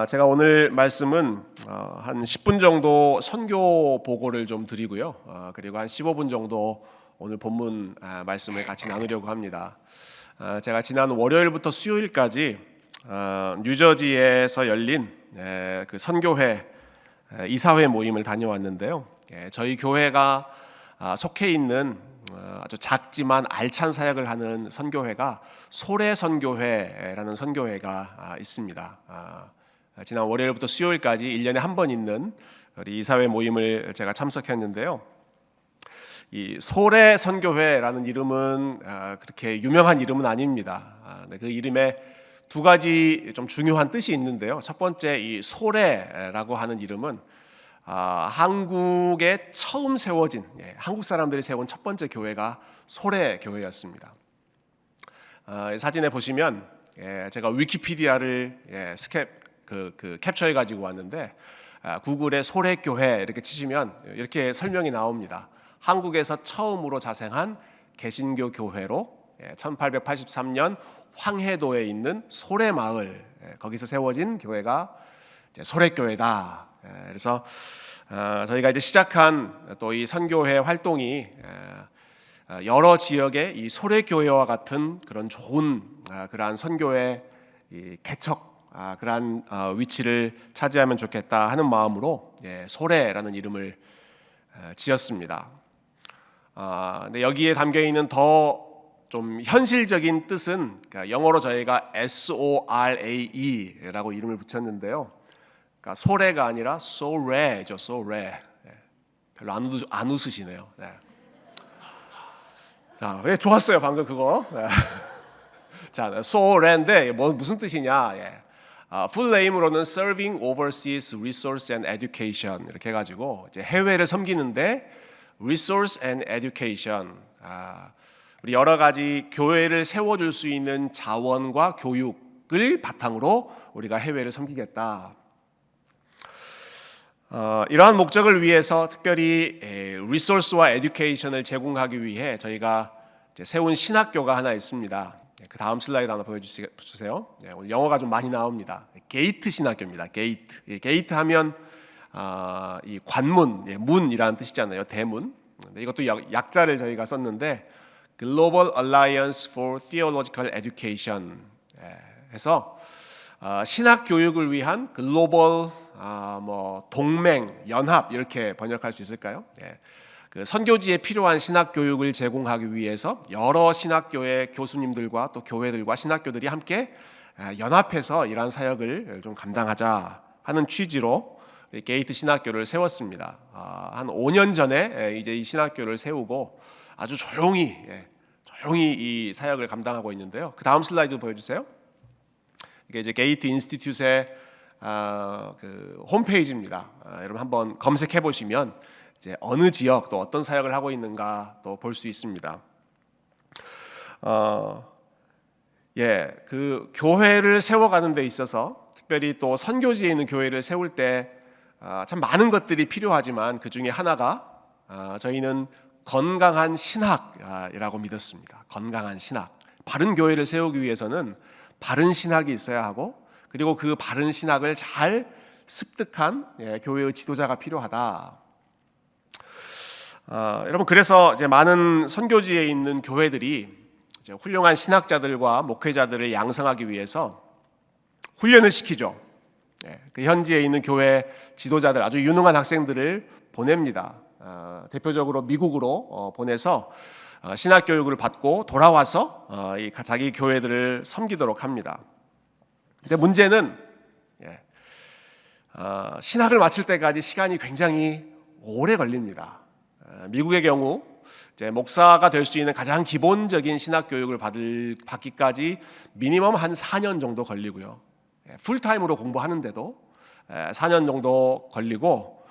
제가 오늘 말씀은 한 10분 정도 선교 보고를 좀 드리고요. 그리고 한 15분 정도 오늘 본문 말씀을 같이 나누려고 합니다. 제가 지난 월요일부터 수요일까지 뉴저지에서 열린 그 선교회 이사회 모임을 다녀왔는데요. 저희 교회가 속해 있는 아주 작지만 알찬 사역을 하는 선교회가 소래선교회라는 선교회가 있습니다. 지난 월요일부터 수요일까지 1년에 한 번 있는 우리 이사회 모임을 제가 참석했는데요. 이 소래선교회라는 이름은 그렇게 유명한 이름은 아닙니다. 그 이름에 두 가지 좀 중요한 뜻이 있는데요. 첫 번째, 이 소래라고 하는 이름은 한국에 처음 세워진 한국 사람들이 세운 첫 번째 교회가 소래교회였습니다. 사진에 보시면 제가 위키피디아를 캡처해 가지고 왔는데 구글에 소래교회 이렇게 치시면 이렇게 설명이 나옵니다. 한국에서 처음으로 자생한 개신교 교회로 1883년 황해도에 있는 소래마을 거기서 세워진 교회가 소래교회다. 그래서 저희가 이제 시작한 또 이 선교회 활동이 여러 지역의 이 소래교회와 같은 그런 좋은 그러한 선교회 개척 그러한 위치를 차지하면 좋겠다 하는 마음으로 소래라는 이름을 지었습니다. 근데 여기에 담겨 있는 더 좀 현실적인 뜻은 영어로 저희가 SORAE라고 이름을 붙였는데요. 그러니까 소래가 아니라 소래죠, 소래. 별로 안 웃으시네요. 자, 좋았어요 방금 그거. 자, 소래인데 무슨 뜻이냐? 풀 네임으로는 Serving Overseas Resource and Education 이렇게 해가지고 이제 해외를 섬기는데 Resource and Education. 우리 여러 가지 교회를 세워줄 수 있는 자원과 교육을 바탕으로 우리가 해외를 섬기겠다. 이러한 목적을 위해서 특별히 리소스와 에듀케이션을 제공하기 위해 저희가 이제 세운 신학교가 하나 있습니다. 그 다음 슬라이드 하나 보여주세요. 오늘 영어가 좀 많이 나옵니다. 게이트 신학교입니다. 게이트 하면 이 관문, 문이라는 뜻이잖아요. 대문. 이것도 약자를 저희가 썼는데 Global Alliance for Theological Education 해서 신학 교육을 위한 글로벌 동맹, 연합 이렇게 번역할 수 있을까요? 그 선교지에 필요한 신학 교육을 제공하기 위해서 여러 신학교의 교수님들과 또 교회들과 신학교들이 함께 연합해서 이러한 사역을 좀 감당하자 하는 취지로 게이트 신학교를 세웠습니다. 한 5년 전에 이제 이 신학교를 세우고 아주 조용히 이 사역을 감당하고 있는데요. 그 다음 슬라이드 보여주세요. 이게 이제 게이트 인스티튜트의 그 홈페이지입니다. 여러분 한번 검색해 보시면 이제 어느 지역 또 어떤 사역을 하고 있는가 또 볼 수 있습니다. 그 교회를 세워가는 데 있어서 특별히 또 선교지에 있는 교회를 세울 때 참 많은 것들이 필요하지만 그 중에 하나가 저희는 건강한 신학이라고 믿었습니다. 건강한 신학. 바른 교회를 세우기 위해서는 바른 신학이 있어야 하고 그리고 그 바른 신학을 잘 습득한 교회의 지도자가 필요하다. 여러분 그래서 이제 많은 선교지에 있는 교회들이 이제 훌륭한 신학자들과 목회자들을 양성하기 위해서 훈련을 시키죠. 그 현지에 있는 교회 지도자들 아주 유능한 학생들을 보냅니다. 대표적으로 미국으로 보내서 신학 교육을 받고 돌아와서 자기 교회들을 섬기도록 합니다. 근데 문제는 신학을 마칠 때까지 시간이 굉장히 오래 걸립니다. 미국의 경우 이제 목사가 될 수 있는 가장 기본적인 신학 교육을 받기까지 미니멈 한 4년 정도 걸리고요. 풀타임으로 공부하는데도 4년 정도 걸리고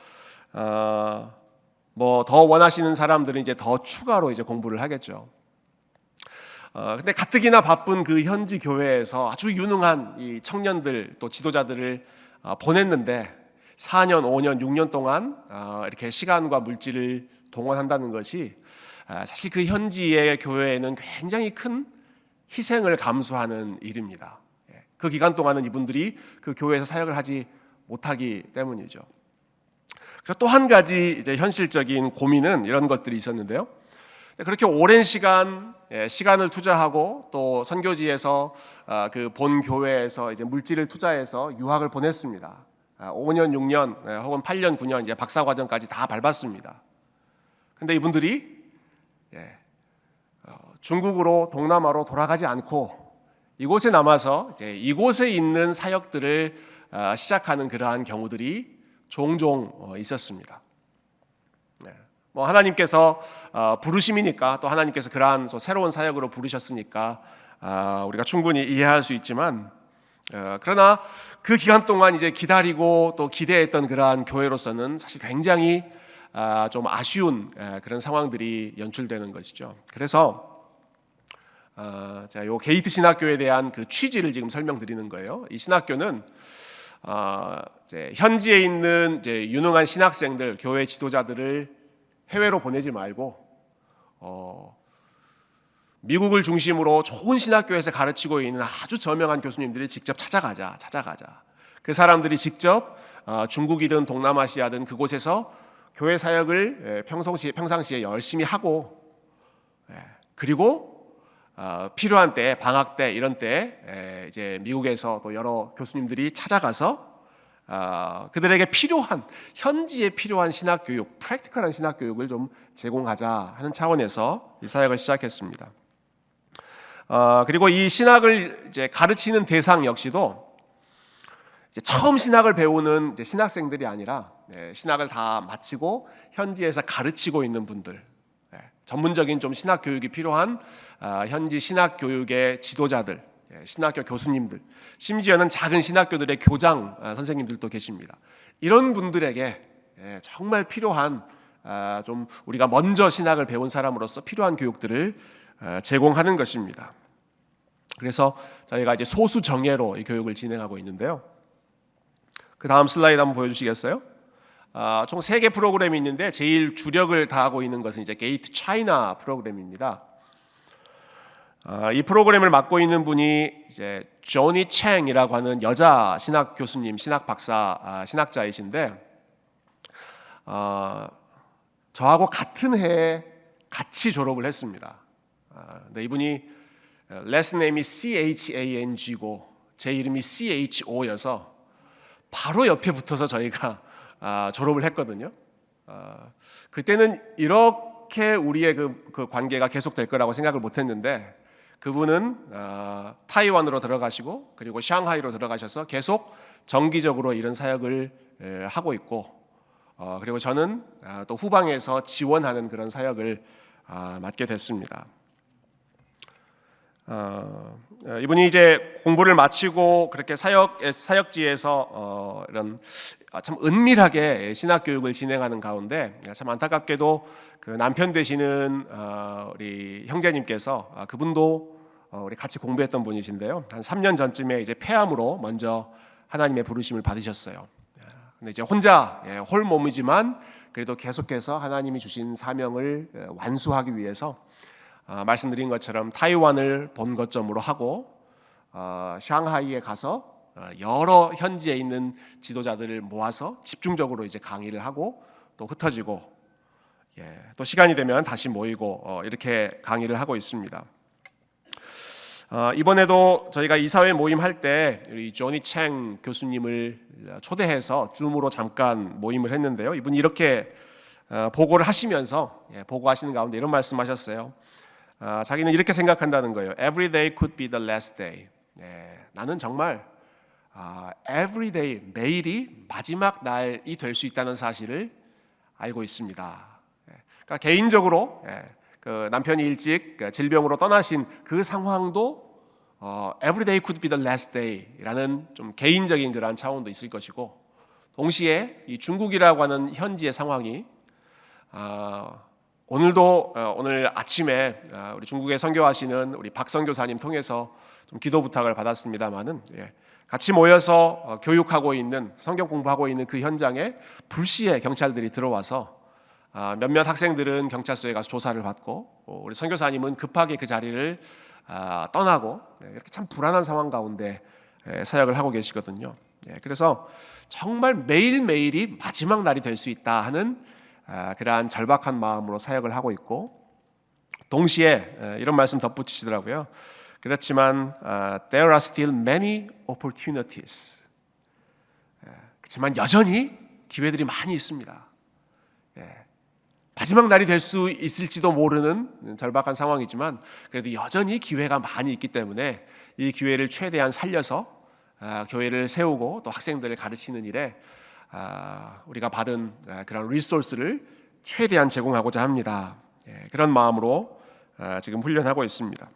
더 원하시는 사람들은 이제 더 추가로 이제 공부를 하겠죠. 근데 가뜩이나 바쁜 그 현지 교회에서 아주 유능한 이 청년들 또 지도자들을 보냈는데 4년, 5년, 6년 동안 이렇게 시간과 물질을 동원한다는 것이 사실 그 현지의 교회에는 굉장히 큰 희생을 감수하는 일입니다. 그 기간 동안은 이분들이 그 교회에서 사역을 하지 못하기 때문이죠. 그리고 또 한 가지 이제 현실적인 고민은 이런 것들이 있었는데요. 그렇게 오랜 시간을 투자하고 또 선교지에서 그 본 교회에서 이제 물질을 투자해서 유학을 보냈습니다. 5년, 6년 혹은 8년, 9년 이제 박사 과정까지 다 밟았습니다. 근데 이분들이 중국으로 동남아로 돌아가지 않고 이곳에 남아서 이제 이곳에 있는 사역들을 시작하는 그러한 경우들이 종종 있었습니다. 뭐 하나님께서 부르심이니까 또 하나님께서 그러한 새로운 사역으로 부르셨으니까 우리가 충분히 이해할 수 있지만 그러나 그 기간 동안 이제 기다리고 또 기대했던 그러한 교회로서는 사실 굉장히 좀 아쉬운 그런 상황들이 연출되는 것이죠. 그래서 자, 요 게이트 신학교에 대한 그 취지를 지금 설명드리는 거예요. 이 신학교는 이제 현지에 있는 이제 유능한 신학생들, 교회 지도자들을 해외로 보내지 말고 미국을 중심으로 좋은 신학교에서 가르치고 있는 아주 저명한 교수님들이 직접 찾아가자. 그 사람들이 직접 중국이든 동남아시아든 그곳에서 교회 사역을 평상시에 열심히 하고 그리고 필요한 때, 방학 때 이런 때 이제 미국에서 또 여러 교수님들이 찾아가서 그들에게 필요한 현지에 필요한 신학 교육, 프랙티컬한 신학 교육을 좀 제공하자 하는 차원에서 이 사역을 시작했습니다. 그리고 이 신학을 이제 가르치는 대상 역시도 이제 처음 신학을 배우는 이제 신학생들이 아니라 신학을 다 마치고 현지에서 가르치고 있는 분들, 전문적인 좀 신학 교육이 필요한 현지 신학 교육의 지도자들, 신학교 교수님들, 심지어는 작은 신학교들의 교장 선생님들도 계십니다. 이런 분들에게 정말 필요한 좀 우리가 먼저 신학을 배운 사람으로서 필요한 교육들을 제공하는 것입니다. 그래서 저희가 이제 소수 정예로 이 교육을 진행하고 있는데요. 그 다음 슬라이드 한번 보여주시겠어요? 총 3개 프로그램이 있는데 제일 주력을 다하고 있는 것은 이제 게이트 차이나 프로그램입니다. 이 프로그램을 맡고 있는 분이 이제 조니 챙이라고 하는 여자 신학 교수님, 신학 박사, 신학자이신데 저하고 같은 해에 같이 졸업을 했습니다. 근데 이분이 레슨 네임이 CHANG고 제 이름이 CHO여서 바로 옆에 붙어서 저희가 졸업을 했거든요. 그때는 이렇게 우리의 그 관계가 계속될 거라고 생각을 못했는데 그분은 타이완으로 들어가시고 그리고 샹하이로 들어가셔서 계속 정기적으로 이런 사역을 하고 있고 그리고 저는 또 후방에서 지원하는 그런 사역을 맡게 됐습니다. 이분이 이제 공부를 마치고 그렇게 사역지에서 이런 참 은밀하게 신학 교육을 진행하는 가운데 참 안타깝게도 그 남편 되시는 우리 형제님께서 그분도 우리 같이 공부했던 분이신데요. 한 3년 전쯤에 이제 폐암으로 먼저 하나님의 부르심을 받으셨어요. 근데 이제 혼자 홀 몸이지만 그래도 계속해서 하나님이 주신 사명을 완수하기 위해서 말씀드린 것처럼 타이완을 본 거점으로 하고 샹하이에 가서 여러 현지에 있는 지도자들을 모아서 집중적으로 이제 강의를 하고 또 흩어지고 또 시간이 되면 다시 모이고 이렇게 강의를 하고 있습니다. 이번에도 저희가 이사회 모임 할 때 우리 조니 챙 교수님을 초대해서 줌으로 잠깐 모임을 했는데요. 이분이 이렇게 보고를 하시면서 보고하시는 가운데 이런 말씀하셨어요. 자기는 이렇게 생각한다는 거예요. Every day could be the last day. 나는 정말 every day, 매일이 마지막 날이 될 수 있다는 사실을 알고 있습니다. 그러니까 개인적으로 그 남편이 일찍 질병으로 떠나신 그 상황도 every day could be the last day라는 좀 개인적인 그러한 차원도 있을 것이고 동시에 이 중국이라고 하는 현지의 상황이 오늘 아침에 우리 중국에 선교하시는 우리 박 선교사님 통해서 좀 기도 부탁을 받았습니다만은 같이 모여서 교육하고 있는 성경 공부하고 있는 그 현장에 불시에 경찰들이 들어와서 몇몇 학생들은 경찰서에 가서 조사를 받고 우리 선교사님은 급하게 그 자리를 떠나고 이렇게 참 불안한 상황 가운데 사역을 하고 계시거든요. 그래서 정말 매일매일이 마지막 날이 될 수 있다 하는 그러한 절박한 마음으로 사역을 하고 있고, 동시에 이런 말씀 덧붙이시더라고요. 그렇지만 there are still many opportunities. 그렇지만 여전히 기회들이 많이 있습니다. 마지막 날이 될 수 있을지도 모르는 절박한 상황이지만 그래도 여전히 기회가 많이 있기 때문에 이 기회를 최대한 살려서 교회를 세우고 또 학생들을 가르치는 일에 우리가 받은 그런 리소스를 최대한 제공하고자 합니다. 그런 마음으로 지금 훈련하고 있습니다.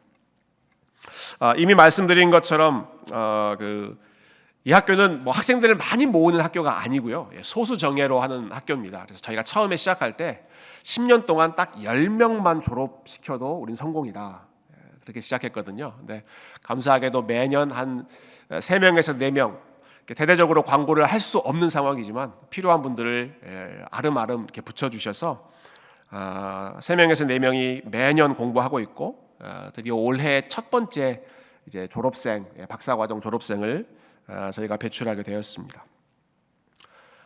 이미 말씀드린 것처럼 이 학교는 뭐 학생들을 많이 모으는 학교가 아니고요. 소수 정예로 하는 학교입니다. 그래서 저희가 처음에 시작할 때 10년 동안 딱 10명만 졸업시켜도 우린 성공이다. 그렇게 시작했거든요. 근데 감사하게도 매년 한 3명에서 4명 대대적으로 광고를 할 수 없는 상황이지만 필요한 분들을 아름아름 이렇게 붙여주셔서 3명에서 4명이 매년 공부하고 있고 드디어 올해 첫 번째 이제 졸업생, 박사과정 졸업생을 저희가 배출하게 되었습니다.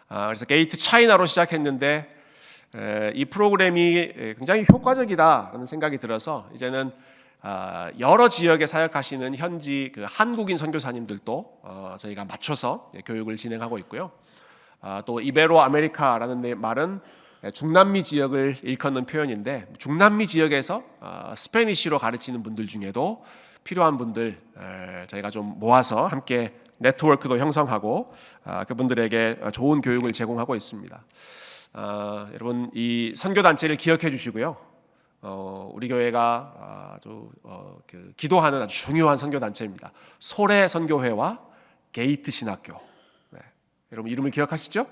그래서 게이트 차이나로 시작했는데 이 프로그램이 굉장히 효과적이다라는 생각이 들어서 이제는 여러 지역에 사역하시는 현지 한국인 선교사님들도 저희가 맞춰서 교육을 진행하고 있고요. 또 이베로 아메리카라는 말은 중남미 지역을 일컫는 표현인데 중남미 지역에서 스페니쉬로 가르치는 분들 중에도 필요한 분들 저희가 좀 모아서 함께 네트워크도 형성하고 그분들에게 좋은 교육을 제공하고 있습니다. 여러분 이 선교단체를 기억해 주시고요. 우리 교회가 아주 기도하는 아주 중요한 선교단체입니다. 소래 선교회와 게이트 신학교. 여러분 이름을 기억하시죠?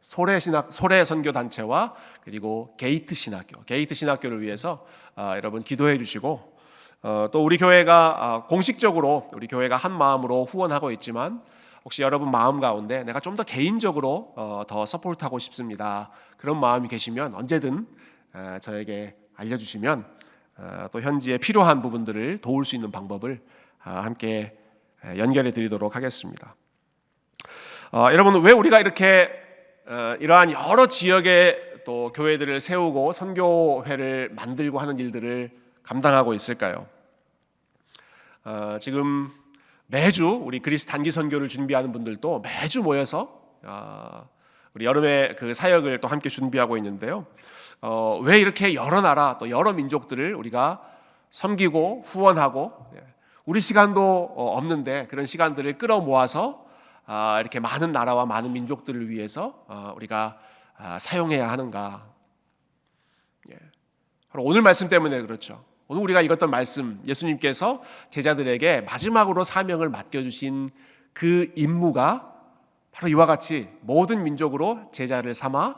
소래 선교단체와 그리고 게이트 신학교. 게이트 신학교를 위해서 여러분 기도해 주시고 또 우리 교회가 공식적으로 우리 교회가 한 마음으로 후원하고 있지만 혹시 여러분 마음 가운데 내가 좀 더 개인적으로 더 서포트하고 싶습니다. 그런 마음이 계시면 언제든 저에게 알려주시면 또 현지에 필요한 부분들을 도울 수 있는 방법을 함께 연결해 드리도록 하겠습니다. 여러분 왜 우리가 이렇게 이러한 여러 지역의 또 교회들을 세우고 선교회를 만들고 하는 일들을 감당하고 있을까요? 지금 매주 우리 그리스 단기 선교를 준비하는 분들도 매주 모여서 우리 여름에 그 사역을 또 함께 준비하고 있는데요. 왜 이렇게 여러 나라 또 여러 민족들을 우리가 섬기고 후원하고 우리 시간도 없는데 그런 시간들을 끌어모아서 이렇게 많은 나라와 많은 민족들을 위해서 우리가 사용해야 하는가? 오늘 말씀 때문에 그렇죠. 오늘 우리가 읽었던 말씀, 예수님께서 제자들에게 마지막으로 사명을 맡겨주신 그 임무가 바로 이와 같이 모든 민족으로 제자를 삼아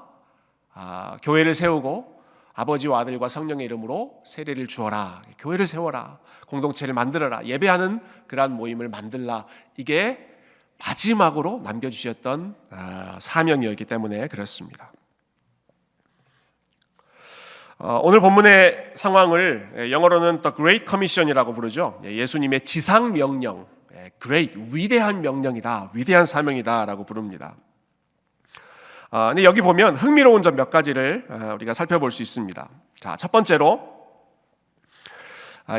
교회를 세우고 아버지와 아들과 성령의 이름으로 세례를 주어라, 교회를 세워라, 공동체를 만들어라, 예배하는 그러한 모임을 만들라. 이게 마지막으로 남겨주셨던 사명이었기 때문에 그렇습니다. 오늘 본문의 상황을 영어로는 The Great Commission이라고 부르죠. 예수님의 지상 명령, Great, 위대한 명령이다, 위대한 사명이다라고 부릅니다. 근데 여기 보면 흥미로운 점 몇 가지를 우리가 살펴볼 수 있습니다. 자, 첫 번째로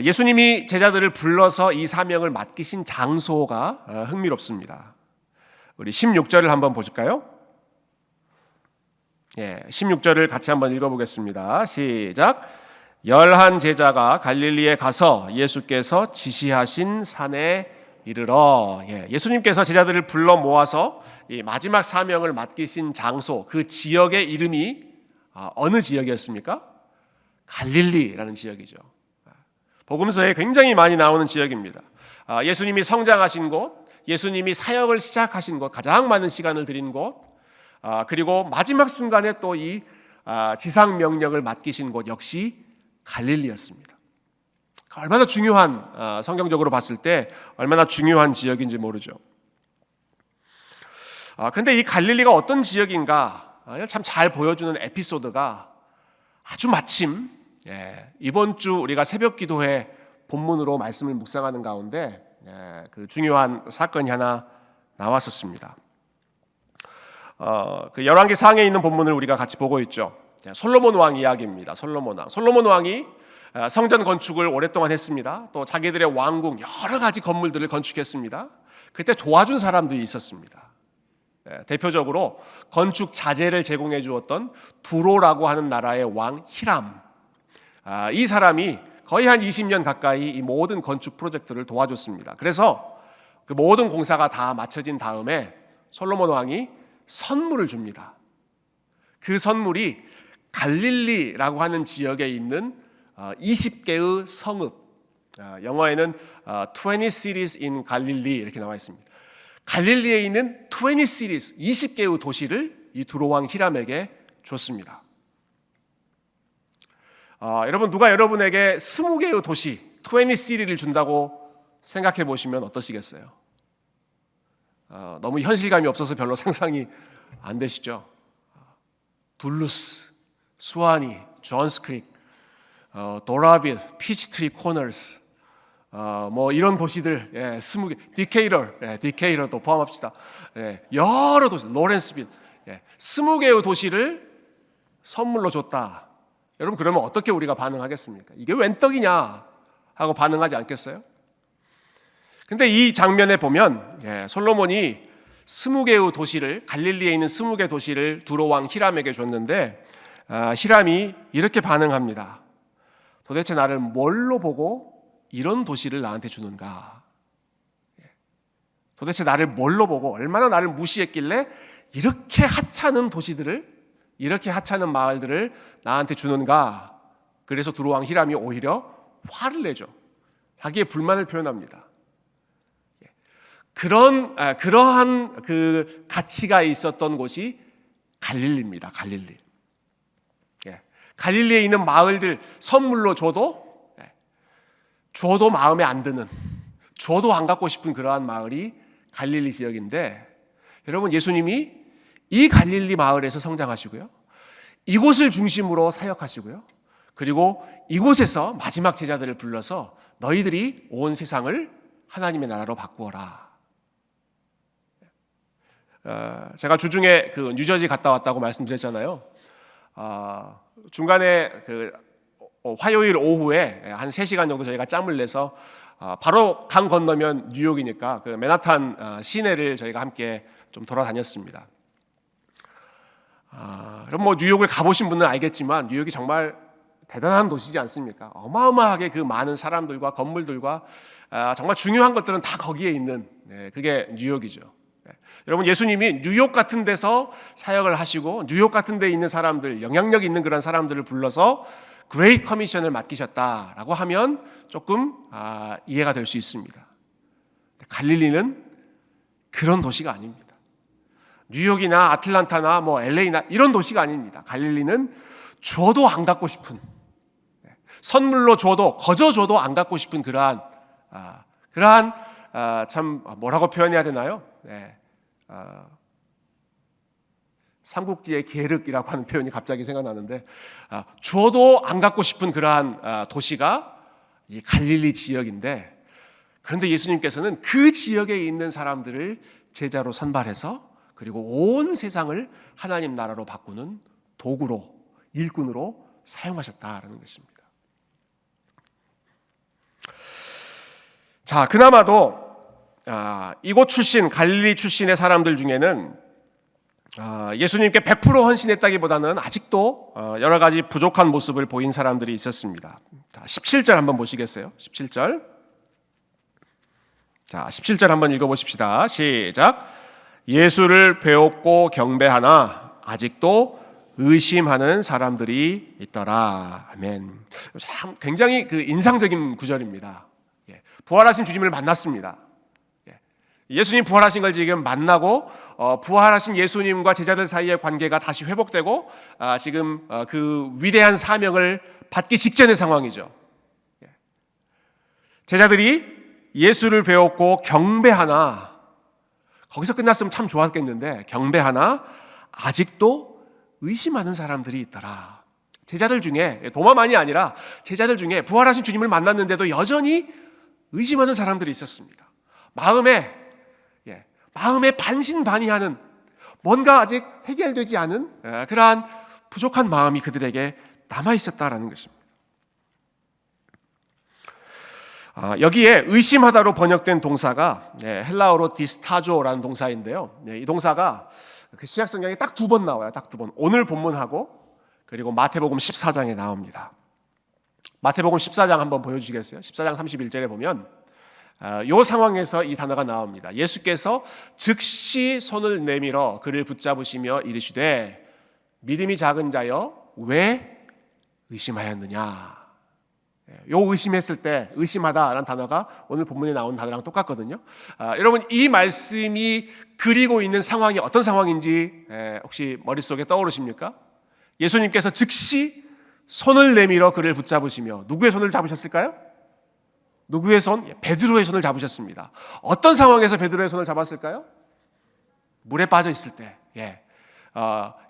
예수님이 제자들을 불러서 이 사명을 맡기신 장소가 흥미롭습니다. 우리 16절을 한번 보실까요? 16절을 같이 한번 읽어보겠습니다. 시작. 11 제자가 갈릴리에 가서 예수께서 지시하신 산에 이르러. 예수님께서 제자들을 불러 모아서 이 마지막 사명을 맡기신 장소, 그 지역의 이름이 어느 지역이었습니까? 갈릴리라는 지역이죠. 복음서에 굉장히 많이 나오는 지역입니다. 예수님이 성장하신 곳, 예수님이 사역을 시작하신 곳, 가장 많은 시간을 들인 곳, 그리고 마지막 순간에 또 이 지상 명령을 맡기신 곳 역시 갈릴리였습니다. 얼마나 중요한, 성경적으로 봤을 때 얼마나 중요한 지역인지 모르죠. 그런데 이 갈릴리가 어떤 지역인가 참 잘 보여주는 에피소드가 아주 마침 이번 주 우리가 새벽 기도회 본문으로 말씀을 묵상하는 가운데 그 중요한 사건이 하나 나왔었습니다. 그 열왕기 상에 있는 본문을 우리가 같이 보고 있죠. 솔로몬 왕 이야기입니다. 솔로몬 왕이 성전 건축을 오랫동안 했습니다. 또 자기들의 왕궁 여러 가지 건물들을 건축했습니다. 그때 도와준 사람들이 있었습니다. 대표적으로 건축 자재를 제공해 주었던 두로라고 하는 나라의 왕 히람. 이 사람이 거의 한 20년 가까이 이 모든 건축 프로젝트를 도와줬습니다. 그래서 그 모든 공사가 다 마쳐진 다음에 솔로몬 왕이 선물을 줍니다. 그 선물이 갈릴리라고 하는 지역에 있는 20개의 성읍, 영어에는 20 cities in Galilee 이렇게 나와 있습니다. 갈릴리에 있는 20 cities, 20개의 도시를 이 두로왕 히람에게 줬습니다. 여러분, 누가 여러분에게 20개의 도시, 20 city를 준다고 생각해 보시면 어떠시겠어요? 너무 현실감이 없어서 별로 상상이 안 되시죠? 둘루스, 수아니, 존스크릭, 도라빌, 피치트리 코너스, 뭐 이런 도시들 20개, 디케이러도 포함합시다. 여러 도시, 로렌스빌, 20개의 도시를 선물로 줬다. 여러분, 그러면 어떻게 우리가 반응하겠습니까? 이게 웬 떡이냐 하고 반응하지 않겠어요? 근데 이 장면에 보면 솔로몬이 20개의 도시를, 갈릴리에 있는 20개 도시를 두로왕 히람에게 줬는데 히람이 이렇게 반응합니다. 도대체 나를 뭘로 보고 이런 도시를 나한테 주는가? 도대체 나를 뭘로 보고 얼마나 나를 무시했길래 이렇게 하찮은 도시들을, 이렇게 하찮은 마을들을 나한테 주는가? 그래서 두로왕 히람이 오히려 화를 내죠. 자기의 불만을 표현합니다. 그러한 그 가치가 있었던 곳이 갈릴리입니다. 갈릴리. 갈릴리에 있는 마을들 선물로 줘도 마음에 안 드는, 줘도 안 갖고 싶은 그러한 마을이 갈릴리 지역인데, 여러분, 예수님이 이 갈릴리 마을에서 성장하시고요, 이곳을 중심으로 사역하시고요, 그리고 이곳에서 마지막 제자들을 불러서 너희들이 온 세상을 하나님의 나라로 바꾸어라. 제가 주중에 그 뉴저지 갔다 왔다고 말씀드렸잖아요. 중간에 그 화요일 오후에 한 3시간 정도 저희가 짬을 내서 바로 강 건너면 뉴욕이니까 그 맨하탄 시내를 저희가 함께 좀 돌아다녔습니다. 그럼 뭐 뉴욕을 가보신 분은 알겠지만 뉴욕이 정말 대단한 도시지 않습니까? 어마어마하게 그 많은 사람들과 건물들과 정말 중요한 것들은 다 거기에 있는, 그게 뉴욕이죠. 여러분, 예수님이 뉴욕 같은 데서 사역을 하시고 뉴욕 같은 데에 있는 사람들, 영향력 있는 그런 사람들을 불러서 그레이트 커미션을 맡기셨다라고 하면 조금 이해가 될 수 있습니다. 갈릴리는 그런 도시가 아닙니다. 뉴욕이나 아틀란타나 뭐 LA나 이런 도시가 아닙니다. 갈릴리는 줘도 안 갖고 싶은, 선물로 줘도, 거저 줘도 안 갖고 싶은 그러한 참 뭐라고 표현해야 되나요? 삼국지의 계륵이라고 하는 표현이 갑자기 생각나는데, 줘도 안 갖고 싶은 그러한 도시가 이 갈릴리 지역인데, 그런데 예수님께서는 그 지역에 있는 사람들을 제자로 선발해서 그리고 온 세상을 하나님 나라로 바꾸는 도구로, 일꾼으로 사용하셨다라는 것입니다. 자, 그나마도 이곳 출신, 갈릴리 출신의 사람들 중에는 예수님께 100% 헌신했다기보다는 아직도 여러 가지 부족한 모습을 보인 사람들이 있었습니다. 17절 한번 보시겠어요? 17절. 자, 17절 한번 읽어보십시다. 시작. 예수를 배웠고 경배하나 아직도 의심하는 사람들이 있더라. 아멘. 참 굉장히 그 인상적인 구절입니다. 부활하신 주님을 만났습니다. 예수님 부활하신 걸 지금 만나고 부활하신 예수님과 제자들 사이의 관계가 다시 회복되고 지금 그 위대한 사명을 받기 직전의 상황이죠. 제자들이 예수를 배웠고 경배하나, 거기서 끝났으면 참 좋았겠는데 경배하나 아직도 의심하는 사람들이 있더라. 제자들 중에, 도마만이 아니라 제자들 중에 부활하신 주님을 만났는데도 여전히 의심하는 사람들이 있었습니다. 마음에 반신반의하는, 뭔가 아직 해결되지 않은 그러한 부족한 마음이 그들에게 남아 있었다라는 것입니다. 여기에 의심하다로 번역된 동사가 헬라어로 디스타조라는 동사인데요. 이 동사가 그 신약 성경에 딱 2번 나와요. 딱 2번. 오늘 본문하고 그리고 마태복음 14장에 나옵니다. 마태복음 14장 한번 보여주시겠어요? 14장 31절에 보면 이 상황에서 이 단어가 나옵니다. 예수께서 즉시 손을 내밀어 그를 붙잡으시며 이르시되 믿음이 작은 자여 왜 의심하였느냐. 요 의심했을 때, 의심하다라는 단어가 오늘 본문에 나온 단어랑 똑같거든요. 여러분, 이 말씀이 그리고 있는 상황이 어떤 상황인지 혹시 머릿속에 떠오르십니까? 예수님께서 즉시 손을 내밀어 그를 붙잡으시며, 누구의 손을 잡으셨을까요? 누구의 손? 베드로의 손을 잡으셨습니다. 어떤 상황에서 베드로의 손을 잡았을까요? 물에 빠져 있을 때.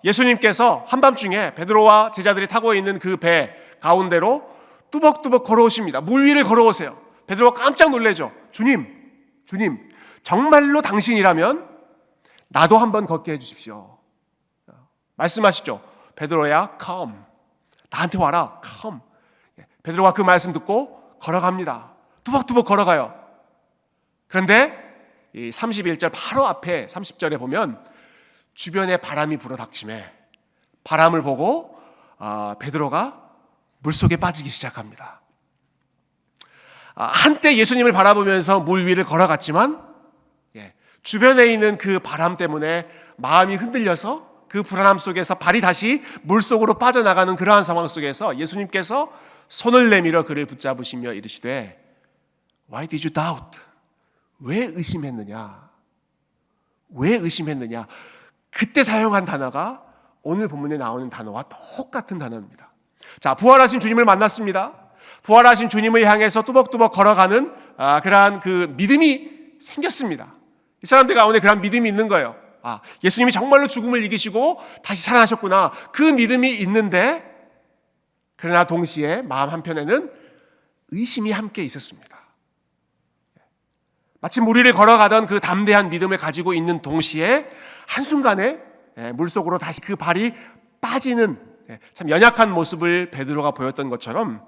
예수님께서 한밤중에 베드로와 제자들이 타고 있는 그 배 가운데로 뚜벅뚜벅 걸어오십니다. 물 위를 걸어오세요. 베드로가 깜짝 놀라죠. 주님, 정말로 당신이라면 나도 한번 걷게 해주십시오. 말씀하시죠. 베드로야, come. 나한테 와라, come. 베드로가 그 말씀 듣고 걸어갑니다. 뚜벅뚜벅 걸어가요. 그런데 이 31절 바로 앞에 30절에 보면 주변에 바람이 불어닥침에 바람을 보고 베드로가 물속에 빠지기 시작합니다. 한때 예수님을 바라보면서 물 위를 걸어갔지만 주변에 있는 그 바람 때문에 마음이 흔들려서 그 불안함 속에서 발이 다시 물속으로 빠져나가는 그러한 상황 속에서 예수님께서 손을 내밀어 그를 붙잡으시며 이르시되 Why did you doubt? 왜 의심했느냐? 왜 의심했느냐? 그때 사용한 단어가 오늘 본문에 나오는 단어와 똑같은 단어입니다. 자, 부활하신 주님을 만났습니다. 부활하신 주님을 향해서 뚜벅뚜벅 걸어가는 그러한 그 믿음이 생겼습니다. 이 사람들 가운데 그러한 믿음이 있는 거예요. 예수님이 정말로 죽음을 이기시고 다시 살아나셨구나. 그 믿음이 있는데, 그러나 동시에 마음 한편에는 의심이 함께 있었습니다. 마치 물 위를 걸어가던 그 담대한 믿음을 가지고 있는 동시에 한순간에 물속으로 다시 그 발이 빠지는 참 연약한 모습을 베드로가 보였던 것처럼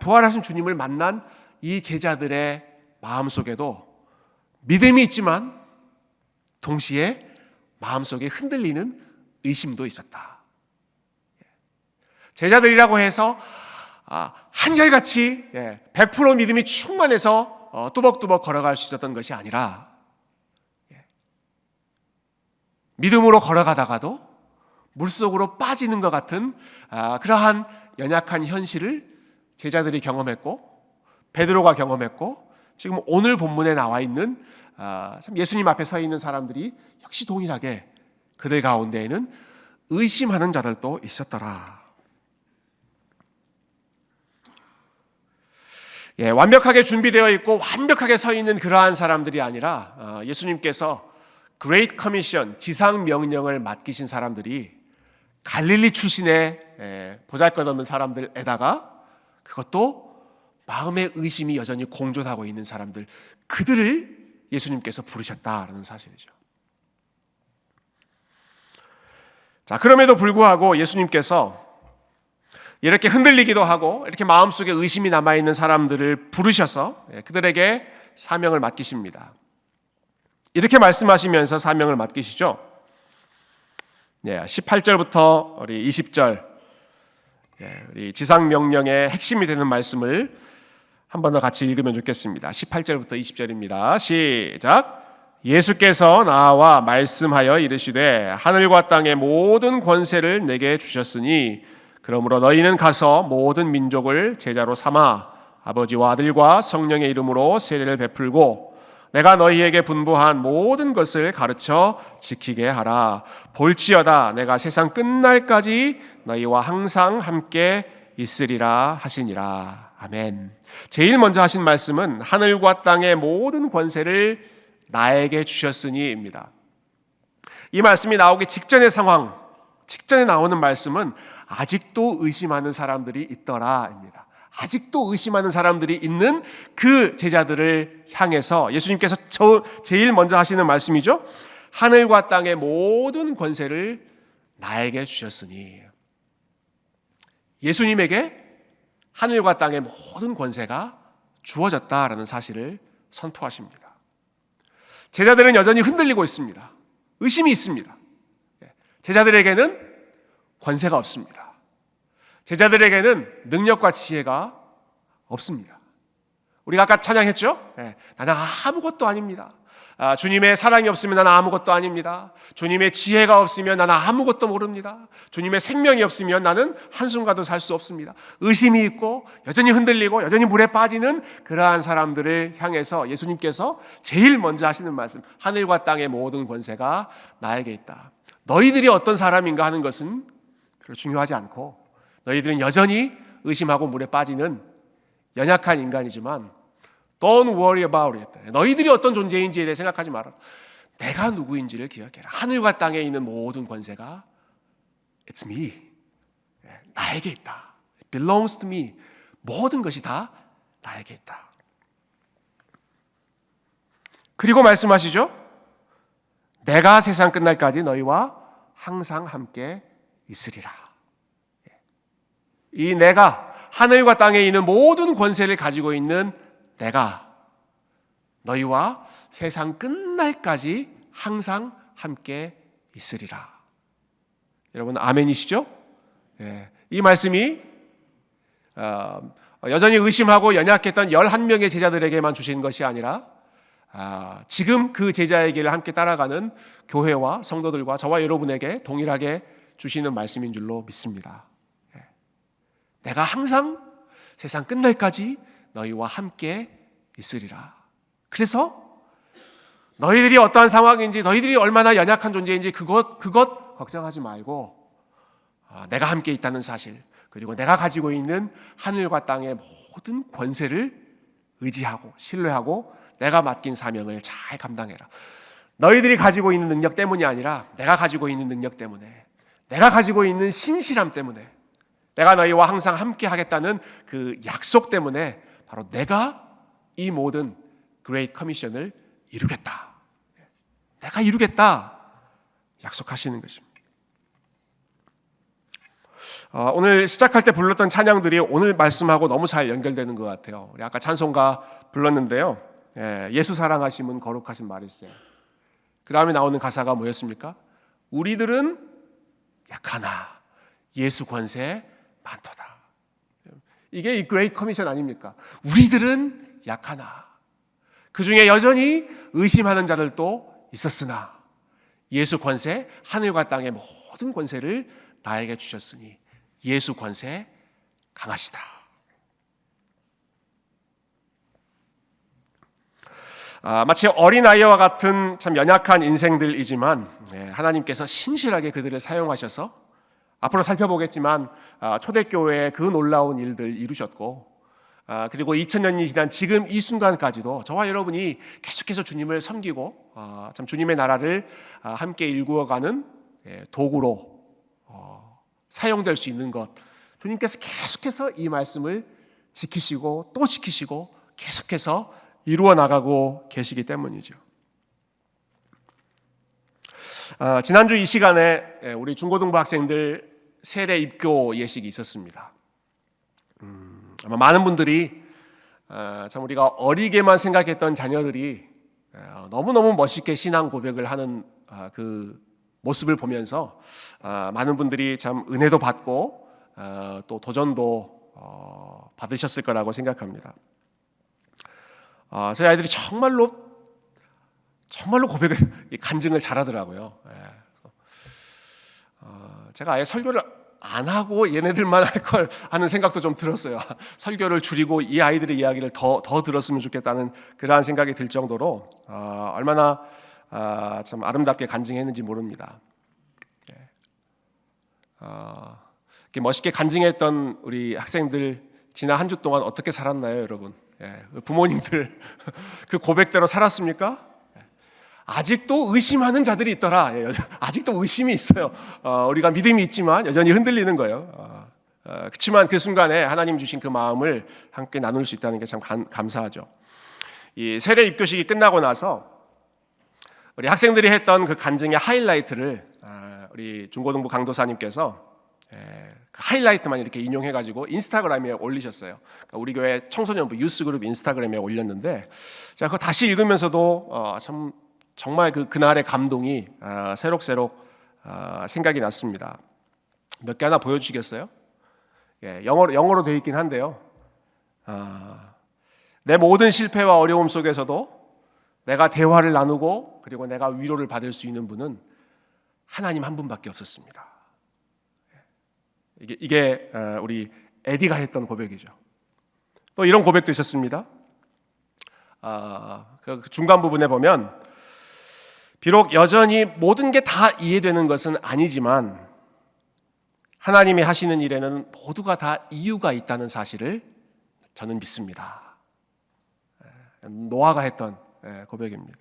부활하신 주님을 만난 이 제자들의 마음속에도 믿음이 있지만 동시에 마음속에 흔들리는 의심도 있었다. 제자들이라고 해서 한결같이 100% 믿음이 충만해서 뚜벅뚜벅 걸어갈 수 있었던 것이 아니라 믿음으로 걸어가다가도 물속으로 빠지는 것 같은 그러한 연약한 현실을 제자들이 경험했고 베드로가 경험했고 지금 오늘 본문에 나와 있는 참 예수님 앞에 서 있는 사람들이 역시 동일하게 그들 가운데에는 의심하는 자들도 있었더라. 완벽하게 준비되어 있고 완벽하게 서 있는 그러한 사람들이 아니라 예수님께서 Great Commission, 지상 명령을 맡기신 사람들이 갈릴리 출신의 보잘것없는 사람들에다가 그것도 마음의 의심이 여전히 공존하고 있는 사람들, 그들을 예수님께서 부르셨다라는 사실이죠. 자, 그럼에도 불구하고 예수님께서 이렇게 흔들리기도 하고 이렇게 마음속에 의심이 남아있는 사람들을 부르셔서 그들에게 사명을 맡기십니다. 이렇게 말씀하시면서 사명을 맡기시죠. 18절부터 우리 20절 우리 지상명령의 핵심이 되는 말씀을 한 번 더 같이 읽으면 좋겠습니다. 18절부터 20절입니다. 시작. 예수께서 나와 말씀하여 이르시되 하늘과 땅의 모든 권세를 내게 주셨으니 그러므로 너희는 가서 모든 민족을 제자로 삼아 아버지와 아들과 성령의 이름으로 세례를 베풀고 내가 너희에게 분부한 모든 것을 가르쳐 지키게 하라. 볼지어다 내가 세상 끝날까지 너희와 항상 함께 있으리라 하시니라. 아멘. 제일 먼저 하신 말씀은 하늘과 땅의 모든 권세를 나에게 주셨으니입니다. 이 말씀이 나오기 직전의 상황, 직전에 나오는 말씀은 아직도 의심하는 사람들이 있더라입니다. 아직도 의심하는 사람들이 있는 그 제자들을 향해서 예수님께서 제일 먼저 하시는 말씀이죠. 하늘과 땅의 모든 권세를 나에게 주셨으니, 예수님에게 하늘과 땅의 모든 권세가 주어졌다라는 사실을 선포하십니다. 제자들은 여전히 흔들리고 있습니다. 의심이 있습니다. 제자들에게는 권세가 없습니다. 제자들에게는 능력과 지혜가 없습니다. 우리가 아까 찬양했죠? 나는 아무것도 아닙니다. 주님의 사랑이 없으면 나는 아무것도 아닙니다. 주님의 지혜가 없으면 나는 아무것도 모릅니다. 주님의 생명이 없으면 나는 한순간도 살 수 없습니다. 의심이 있고 여전히 흔들리고 여전히 물에 빠지는 그러한 사람들을 향해서 예수님께서 제일 먼저 하시는 말씀, 하늘과 땅의 모든 권세가 나에게 있다. 너희들이 어떤 사람인가 하는 것은 별로 중요하지 않고, 너희들은 여전히 의심하고 물에 빠지는 연약한 인간이지만 Don't worry about it. 너희들이 어떤 존재인지에 대해 생각하지 마라. 내가 누구인지를 기억해라. 하늘과 땅에 있는 모든 권세가 It's me. 나에게 있다. It belongs to me. 모든 것이 다 나에게 있다. 그리고 말씀하시죠. 내가 세상 끝날까지 너희와 항상 함께 있으리라. 이 내가, 하늘과 땅에 있는 모든 권세를 가지고 있는 내가 너희와 세상 끝날까지 항상 함께 있으리라. 여러분 아멘이시죠? 이 말씀이 여전히 의심하고 연약했던 11명의 제자들에게만 주신 것이 아니라 지금 그 제자의 길을 함께 따라가는 교회와 성도들과 저와 여러분에게 동일하게 주시는 말씀인 줄로 믿습니다. 내가 항상 세상 끝날까지 너희와 함께 있으리라. 그래서 너희들이 어떠한 상황인지, 너희들이 얼마나 연약한 존재인지 그것 걱정하지 말고 내가 함께 있다는 사실, 그리고 내가 가지고 있는 하늘과 땅의 모든 권세를 의지하고 신뢰하고 내가 맡긴 사명을 잘 감당해라. 너희들이 가지고 있는 능력 때문이 아니라 내가 가지고 있는 능력 때문에, 내가 가지고 있는 신실함 때문에, 내가 너희와 항상 함께 하겠다는 그 약속 때문에 바로 내가 이 모든 그레이트 커미션을 이루겠다. 내가 이루겠다. 약속하시는 것입니다. 오늘 시작할 때 불렀던 찬양들이 오늘 말씀하고 너무 잘 연결되는 것 같아요. 우리 아까 찬송가 불렀는데요. 예수 사랑하심은 거룩하신 말일세. 그 다음에 나오는 가사가 뭐였습니까? 우리들은 약하나 예수 권세 많도다. 이게 이 그레이트 커미션 아닙니까? 우리들은 약하나 그 중에 여전히 의심하는 자들도 있었으나 예수 권세, 하늘과 땅의 모든 권세를 나에게 주셨으니 예수 권세 강하시다. 마치 어린아이와 같은 참 연약한 인생들이지만 하나님께서 신실하게 그들을 사용하셔서 앞으로 살펴보겠지만 초대교회의 그 놀라운 일들 이루셨고, 그리고 2000년이 지난 지금 이 순간까지도 저와 여러분이 계속해서 주님을 섬기고 참 주님의 나라를 함께 일구어가는 도구로 사용될 수 있는 것, 주님께서 계속해서 이 말씀을 지키시고 또 지키시고 계속해서 이루어 나가고 계시기 때문이죠. 지난주 이 시간에 우리 중고등부 학생들 세례 입교 예식이 있었습니다. 아마 많은 분들이 참 우리가 어리게만 생각했던 자녀들이 너무너무 멋있게 신앙 고백을 하는 그 모습을 보면서 많은 분들이 참 은혜도 받고 또 도전도 받으셨을 거라고 생각합니다. 저희 아이들이 정말로 고백을 간증을 잘하더라고요. 제가 아예 설교를 안 하고 얘네들만 할 걸 하는 생각도 좀 들었어요. 설교를 줄이고 이 아이들의 이야기를 더 들었으면 좋겠다는 그러한 생각이 들 정도로 얼마나 참 아름답게 간증했는지 모릅니다. 이렇게 멋있게 간증했던 우리 학생들 지난 한 주 동안 어떻게 살았나요, 여러분? 부모님들 그 고백대로 살았습니까? 아직도 의심하는 자들이 있더라. 아직도 의심이 있어요. 우리가 믿음이 있지만 여전히 흔들리는 거예요. 그렇지만 그 순간에 하나님 주신 그 마음을 함께 나눌 수 있다는 게 참 감사하죠. 이 세례 입교식이 끝나고 나서 우리 학생들이 했던 그 간증의 하이라이트를 우리 중고등부 강도사님께서 그 하이라이트만 이렇게 인용해가지고 인스타그램에 올리셨어요. 그러니까 우리 교회 청소년부 유스그룹 인스타그램에 올렸는데, 제가 그거 다시 읽으면서도 참 정말 그날의 감동이 새록새록 생각이 났습니다. 몇 개 하나 보여주시겠어요? 영어로 되어 있긴 한데요. 내 모든 실패와 어려움 속에서도 내가 대화를 나누고 그리고 내가 위로를 받을 수 있는 분은 하나님 한 분밖에 없었습니다. 이게 우리 에디가 했던 고백이죠. 또 이런 고백도 있었습니다. 그 중간 부분에 보면 비록 여전히 모든 게 다 이해되는 것은 아니지만 하나님이 하시는 일에는 모두가 다 이유가 있다는 사실을 저는 믿습니다. 노아가 했던 고백입니다.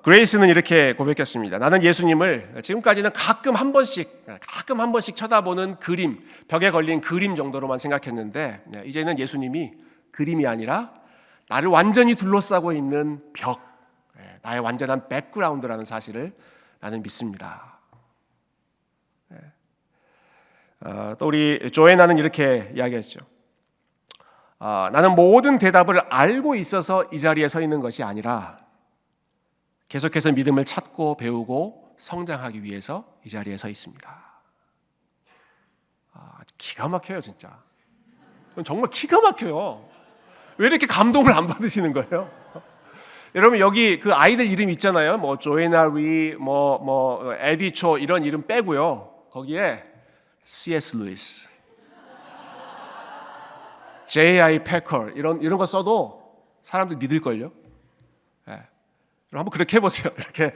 그레이스는 이렇게 고백했습니다. 나는 예수님을 지금까지는 가끔 한 번씩 쳐다보는 그림, 벽에 걸린 그림 정도로만 생각했는데 이제는 예수님이 그림이 아니라 나를 완전히 둘러싸고 있는 벽, 나의 완전한 백그라운드라는 사실을 나는 믿습니다. 또 우리 조애나는 이렇게 이야기했죠. 나는 모든 대답을 알고 있어서 이 자리에 서 있는 것이 아니라 계속해서 믿음을 찾고 배우고 성장하기 위해서 이 자리에 서 있습니다. 기가 막혀요, 진짜. 정말 기가 막혀요. 왜 이렇게 감동을 안 받으시는 거예요? 여러분, 여기 그 아이들 이름 있잖아요. 뭐 조애나 리, 에디 초 이런 이름 빼고요. 거기에 C.S. 루이스, J.I. 패커 이런 거 써도 사람들 믿을걸요. 한번 그렇게 해보세요. 이렇게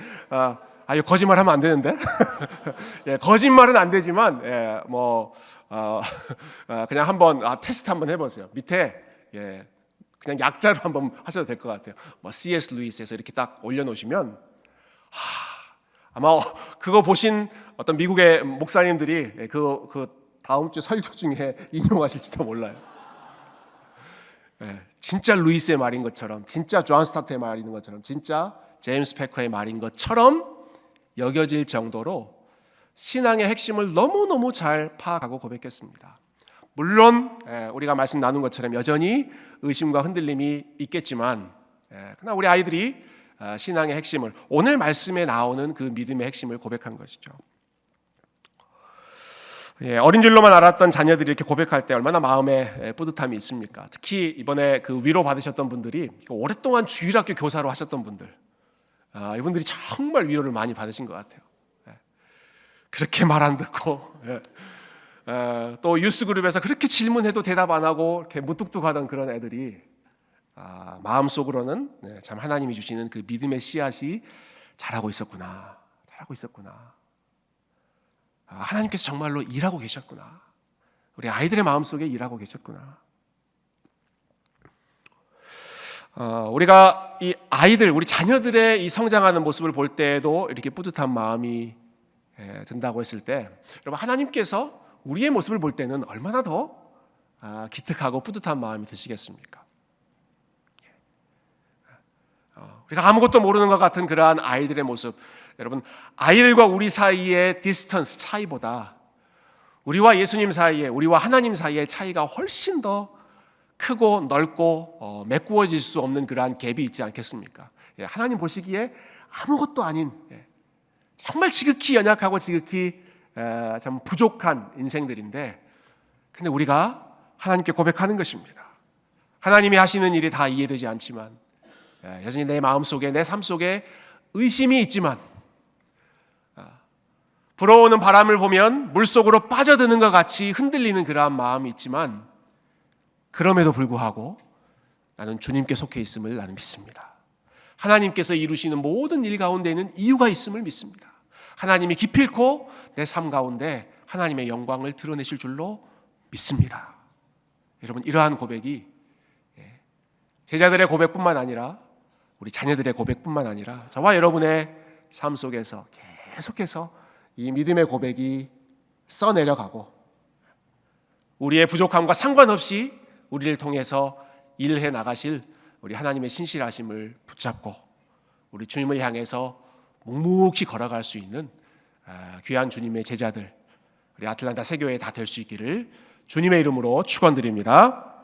이거 거짓말하면 안 되는데. 거짓말은 안 되지만 그냥 한번 테스트 한번 해보세요. 밑에 그냥 약자로 한번 하셔도 될 것 같아요. C.S. 루이스에서 이렇게 딱 올려놓으시면 아마 그거 보신 어떤 미국의 목사님들이 그 다음 주 설교 중에 인용하실지도 몰라요. 진짜 루이스의 말인 것처럼, 진짜 존 스타트의 말인 것처럼, 진짜 제임스 패커의 말인 것처럼 여겨질 정도로 신앙의 핵심을 너무너무 잘 파악하고 고백했습니다. 물론 우리가 말씀 나눈 것처럼 여전히 의심과 흔들림이 있겠지만 그러나 우리 아이들이 신앙의 핵심을, 오늘 말씀에 나오는 그 믿음의 핵심을 고백한 것이죠. 어린 줄로만 알았던 자녀들이 이렇게 고백할 때 얼마나 마음에 뿌듯함이 있습니까? 특히 이번에 그 위로 받으셨던 분들이 오랫동안 주일학교 교사로 하셨던 분들, 이분들이 정말 위로를 많이 받으신 것 같아요. 그렇게 말 안 듣고 또 유스그룹에서 그렇게 질문해도 대답 안 하고 이렇게 무뚝뚝하던 그런 애들이 마음속으로는 참 하나님이 주시는 그 믿음의 씨앗이 자라고 있었구나. 하나님께서 정말로 일하고 계셨구나. 우리 아이들의 마음속에 일하고 계셨구나. 우리가 이 아이들, 우리 자녀들의 이 성장하는 모습을 볼 때에도 이렇게 뿌듯한 마음이 든다고 했을 때, 여러분, 하나님께서 우리의 모습을 볼 때는 얼마나 더 기특하고 뿌듯한 마음이 드시겠습니까? 우리가 아무것도 모르는 것 같은 그러한 아이들의 모습, 여러분, 아이들과 우리 사이의 디스턴스 차이보다 우리와 예수님 사이에, 우리와 하나님 사이의 차이가 훨씬 더 크고 넓고 메꾸어질 수 없는 그러한 갭이 있지 않겠습니까? 하나님 보시기에 아무것도 아닌 정말 지극히 연약하고 지극히 참 부족한 인생들인데, 근데 우리가 하나님께 고백하는 것입니다. 하나님이 하시는 일이 다 이해되지 않지만, 여전히 내 마음속에, 내 삶 속에 의심이 있지만, 불어오는 바람을 보면 물속으로 빠져드는 것 같이 흔들리는 그러한 마음이 있지만, 그럼에도 불구하고 나는 주님께 속해 있음을 나는 믿습니다. 하나님께서 이루시는 모든 일 가운데에는 이유가 있음을 믿습니다. 하나님이 기필코 내 삶 가운데 하나님의 영광을 드러내실 줄로 믿습니다. 여러분, 이러한 고백이 제자들의 고백뿐만 아니라 우리 자녀들의 고백뿐만 아니라 저와 여러분의 삶 속에서 계속해서 이 믿음의 고백이 써내려가고 우리의 부족함과 상관없이 우리를 통해서 일해 나가실 우리 하나님의 신실하심을 붙잡고 우리 주님을 향해서 묵묵히 걸어갈 수 있는 귀한 주님의 제자들, 우리 아틀란타 세교회 다 될 수 있기를 주님의 이름으로 축원드립니다.